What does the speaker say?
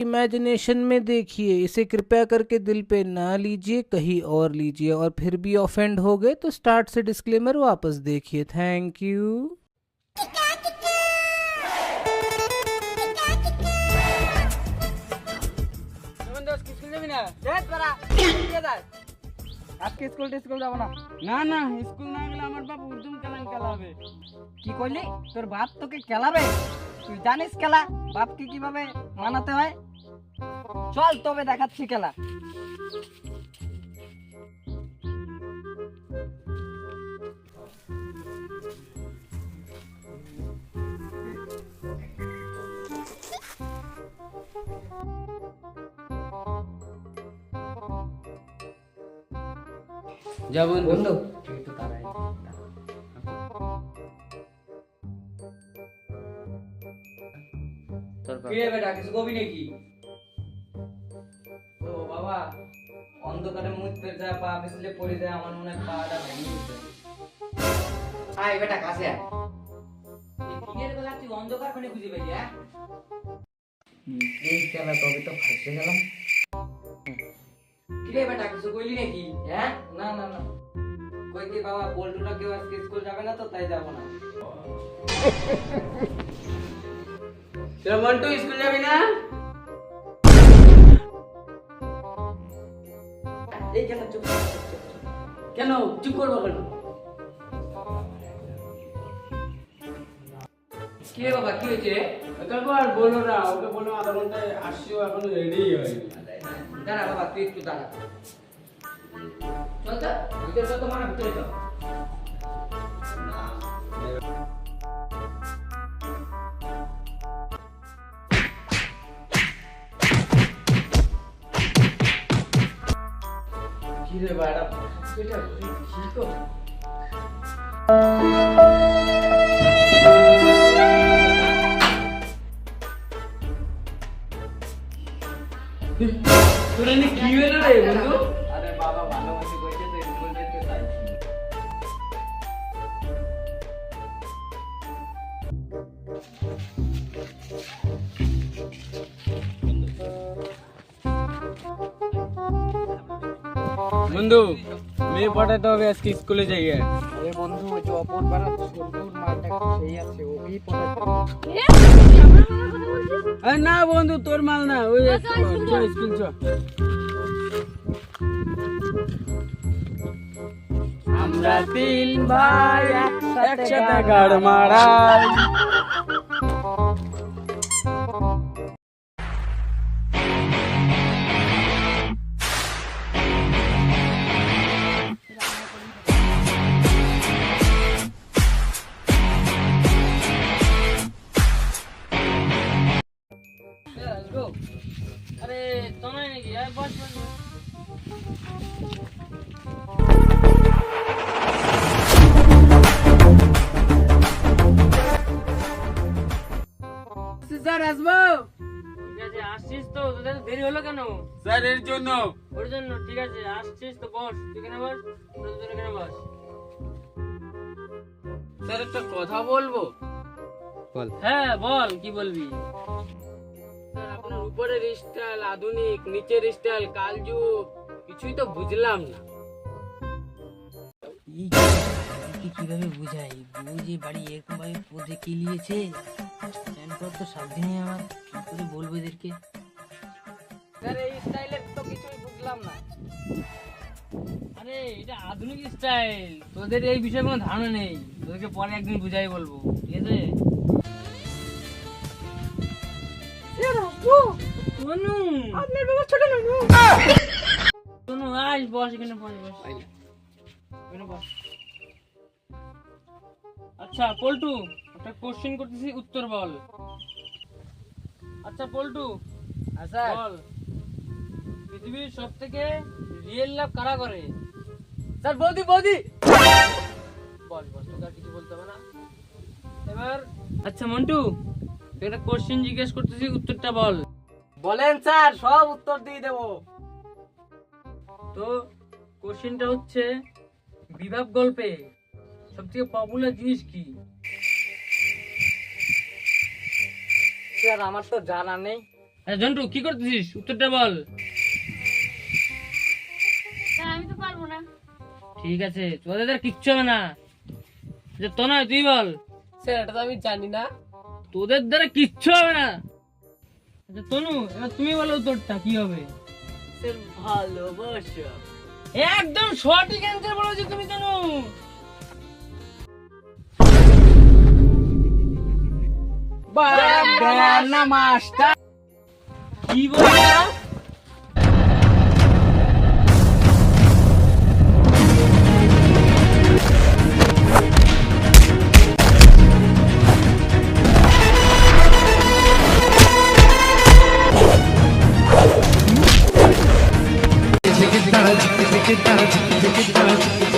Imagination में देखिए, इसे कृपया करके दिल पे ना लीजिए, कहीं और लीजिए, और फिर भी ऑफेंड हो गए तो स्टार्ट से डिस्क्लेमर वापस देखिए। Thank you. আজকে স্কুল যাবো না। না না, স্কুল না গেলে আমার বাপ উর্দু কেলান খেলাবে। কি করলি? তোর বাপ তোকে খেলাবে? তুই জানিস খেলা বাপকে কিভাবে মানাতে হয়? চল তবে দেখাচ্ছি খেলা। যা বন্ধু। একটু দাঁড়াই। কিরে বেটা, কিছু কবি নাকি? ও বাবা, অন্ধকারে মুখ পেয়ে যায়, পা পিছলে পড়ে যায়, আমার মনে হয় পাটা ভেঙে গেছে। আয় বেটা কাছে আয়। এই দিনের বেলা তুই অন্ধকার কোণে খুঁজে পেলি? হ্যাঁ এই খেলা তবে তো ফাঁসে গেলাম। কিরে বেটা, কিছু কইলি নাকি? হ্যাঁ না না না, কই কি বাবা, বল্টুটা কেউ আজকে স্কুল যাবে না তো তাই যাব না। মন্টু, স্কুল যাবি না? এই কেন চুপ? কেন চুপ করবো কেন? কি রে বাবা, কি হয়েছে? তারপর আর বলো না, ওকে বলো আধা ঘন্টায় আসছিও, এখন রেডি হয়নি। দাঁড়া বাবা, তুই একটু দাঁড়া। চল তো ভিতরে চল, তো মানে ভিতরে চল। কি রে বাড়া, এটা কি কর? তোর এনে কি হলো রে বন্ধু? আরে বাবা, ভালোবাসি কইছে তো স্কুল যেতে চাইছি। বন্ধু, মেয়ে পটাতে হবে, আজকে স্কুলে যাই। আরে বন্ধু, ওই যে অপর পাড়া ছোটুর মালটা সেই আছে, ওকেই পড়াতে। আরে না বন্ধু, তোর মাল না, ওই স্কুল চ। আমরা তিন ভাই একসাথে গাড় মারাই। আরে তোমায় নাকি? বস বস। স্যার আসবো? ঠিক আছে, আসছিস তো? তোদের তো দেরি হলো কেন? স্যার এর জন্য। ওর জন্য? ঠিক আছে, আসছিস তো বস। তুই কেন বস, তোর কেন বস। স্যার একটা কথা বলবো। হ্যাঁ বল, কি বলবি? স্যার আপনার উপরের স্টাইল আধুনিক, নিচের স্টাইল কালযুগ, কিছুই তো বুঝলাম না। কিভাবে বুঝাই? বুঝে বাড়ি এরকম ভাবে পদে কি লিয়েছে, পর তো সাবধানে আমার কি করে বলবো এদেরকে। স্যার এই স্টাইলের তো কিছুই বুঝলাম না। আরে এটা আধুনিক স্টাইল, তোদের এই বিষয়ে কোনো ধারণা নেই। তোদেরকে পরে একদিন বুঝাই বলবো, ঠিক আছে? সোনু, আপনার বাবা ছোট নানু। সোনু আয়, বস এখানে, বস বস এখানে বস। আচ্ছা পল্টু, একটা কোশ্চেন করতেছি, উত্তর বল। আচ্ছা পল্টু, স্যার বল, পৃথিবীর সব থেকে রিয়েল লাভ কারা করে? স্যার বৌদি বৌদি। বল বস, তোকে আর কিছু বলতে হবে না এবার। আচ্ছা মন্টু, তোকে একটা কোশ্চেন জিজ্ঞেস করতেছি, উত্তরটা বল। বলেন স্যার, সব উত্তর দিয়ে দেবো। তো কোশ্চেনটা হচ্ছে, বিভাগ গল্পে সবথেকে পপুলার জিনিস কি? স্যার আমার তো জানা নেই। জন্টু কি করতেছিস উত্তরটা বল। আমি তো পারবো না। ঠিক আছে তোদের আর কিচ্ছু হবে না। যে তো নয় তুই বল। স্যার এটা তো আমি জানি না। তোদের দ্বারা কিচ্ছু হবে না। আচ্ছা তনু এবার তুমি বলো উত্তরটা কি হবে। স্যার ভালোবাসা। একদম সঠিক অ্যান্সার বলেছো তুমি তনু। না মাস্টার কি বলছো? Take it down, take it down, take it down.